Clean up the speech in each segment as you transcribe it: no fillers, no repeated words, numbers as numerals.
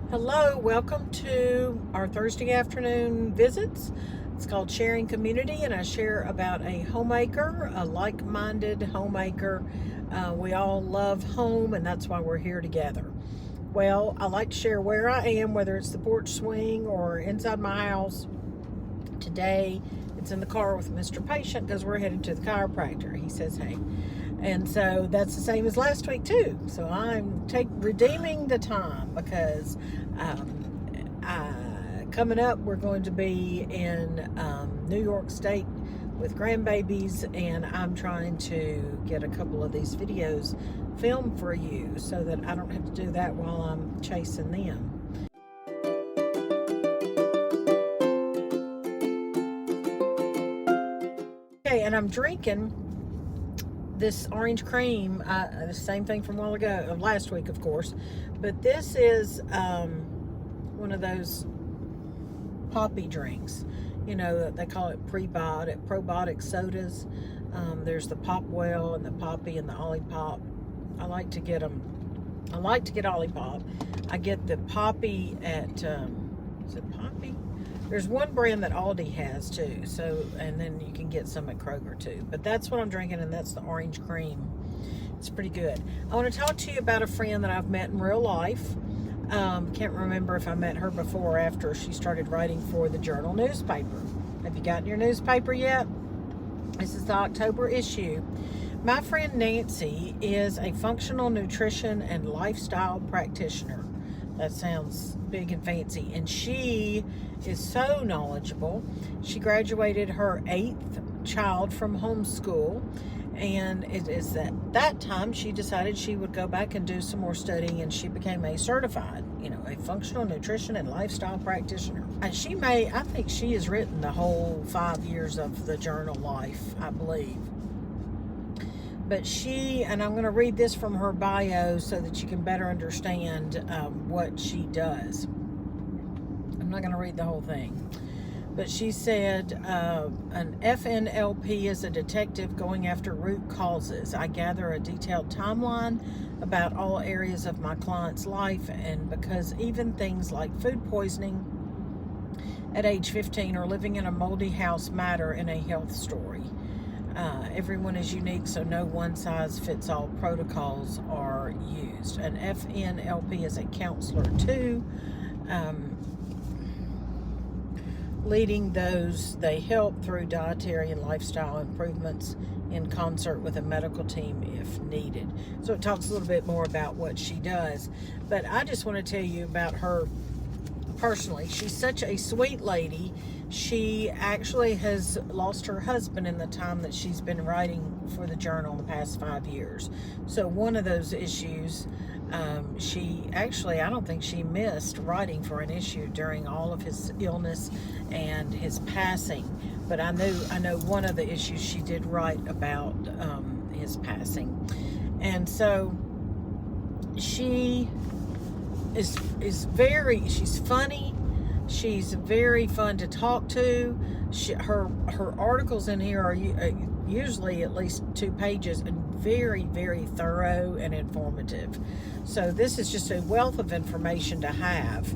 Hello, welcome to our Thursday afternoon visits. It's called Sharing Community, and I share about a homemaker, a like-minded homemaker. We all love home, and that's why we're here together. Well, I like to share where I am, whether it's the porch swing or inside my house. Today, it's in the car with Mr. Patient because we're headed to the chiropractor. He says, hey. And so that's the same as last week too. So I'm redeeming the time because coming up we're going to be in New York State with grandbabies, and I'm trying to get a couple of these videos filmed for you so that I don't have to do that while I'm chasing them. Okay, and I'm drinking this orange cream, the same thing from a while ago, last week, of course, but this is one of those poppy drinks. You know, they call it probiotic sodas. There's the Popwell and the Poppy and the Olipop. I like to get Olipop. I get the Poppy at, is it Poppy? There's one brand that Aldi has too, and then you can get some at Kroger too. But that's what I'm drinking, and that's the orange cream. It's pretty good. I want to talk to you about a friend that I've met in real life. Can't remember if I met her before or after she started writing for the Journal newspaper. Have you gotten your newspaper yet? This is the October issue. My friend Nancy is a functional nutrition and lifestyle practitioner. That sounds big and fancy. And she is so knowledgeable. She graduated her 8th child from homeschool. And it is at that time she decided she would go back and do some more studying, and she became a certified, a functional nutrition and lifestyle practitioner. And I think she has written the whole 5 years of the Journal life, I believe. But and I'm going to read this from her bio so that you can better understand what she does. I'm not going to read the whole thing. But she said, an FNLP is a detective going after root causes. I gather a detailed timeline about all areas of my client's life, and because even things like food poisoning at age 15 or living in a moldy house matter in a health story. Everyone is unique, so no one-size-fits-all protocols are used. An FNLP is a counselor too, leading those they help through dietary and lifestyle improvements in concert with a medical team if needed. So it talks a little bit more about what she does, but I just want to tell you about her personally. She's such a sweet lady. She actually has lost her husband in the time that she's been writing for the Journal the past 5 years. So one of those issues, I don't think she missed writing for an issue during all of his illness and his passing. But I know one of the issues she did write about his passing. And so she she's funny. She's very fun to talk to. Her articles in here are usually at least 2 pages and very, very thorough and informative. So this is just a wealth of information to have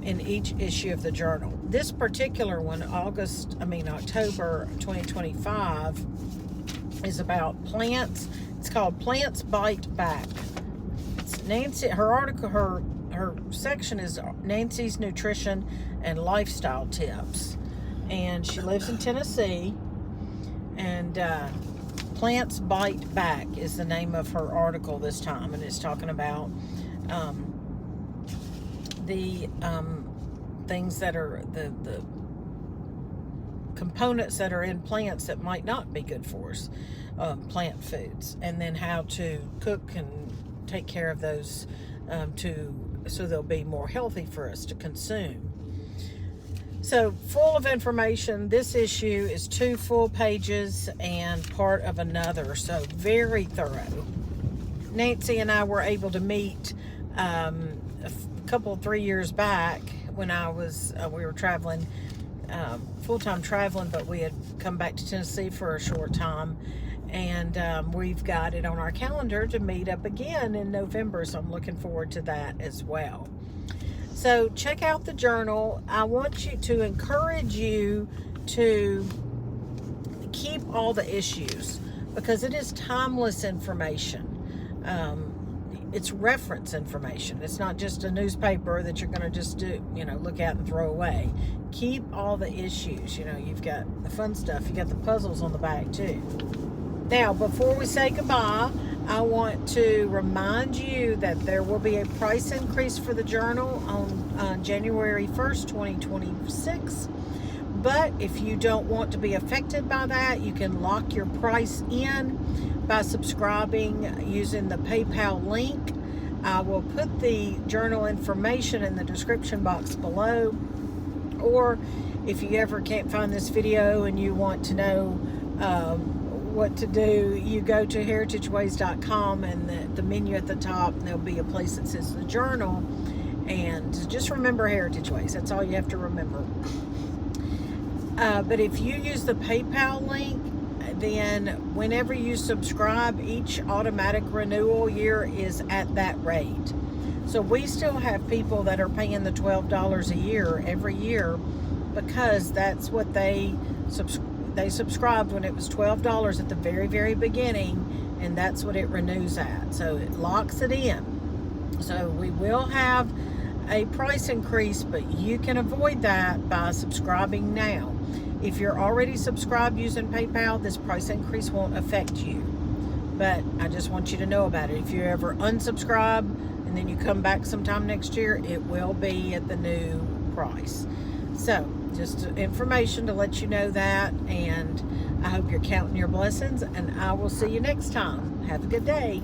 in each issue of the Journal. This particular one, October 2025, is about plants. It's called Plants Bite Back. It's Nancy. Her article, her section is Nancy's Nutrition and Lifestyle Tips, and she lives in Tennessee. And Plants Bite Back is the name of her article this time, and it's talking about the things that are the components that are in plants that might not be good for us, plant foods, and then how to cook and take care of those so they'll be more healthy for us to consume. So full of information. This issue is 2 full pages and part of another, so very thorough. Nancy and I were able to meet a couple 3 years back when we were traveling, full-time traveling, but we had come back to Tennessee for a short time, And we've got it on our calendar to meet up again in November, so I'm looking forward to that as well. So check out the journal. I want you to encourage you to keep all the issues, because it is timeless information. It's reference information. It's not just a newspaper that you're going to just do, look at and throw away. Keep all the issues. You've got the fun stuff. You got the puzzles on the back too. Now, before we say goodbye, I want to remind you that there will be a price increase for the journal on January 1st, 2026. But if you don't want to be affected by that, you can lock your price in by subscribing using the PayPal link. I will put the journal information in the description box below. Or if you ever can't find this video and you want to know what to do, you go to heritageways.com, and the menu at the top, and there'll be a place that says the journal. And just remember Heritage Ways. That's all you have to remember. But if you use the PayPal link, then whenever you subscribe, each automatic renewal year is at that rate. So we still have people that are paying the $12 a year every year, because that's what they subscribed when it was $12 at the very, very beginning, and that's what it renews at. So it locks it in. So we will have a price increase, but you can avoid that by subscribing now. If you're already subscribed using PayPal, this price increase won't affect you. But I just want you to know about it. If you ever unsubscribe and then you come back sometime next year, it will be at the new price. So just information to let you know that, and I hope you're counting your blessings, and I will see you next time. Have a good day.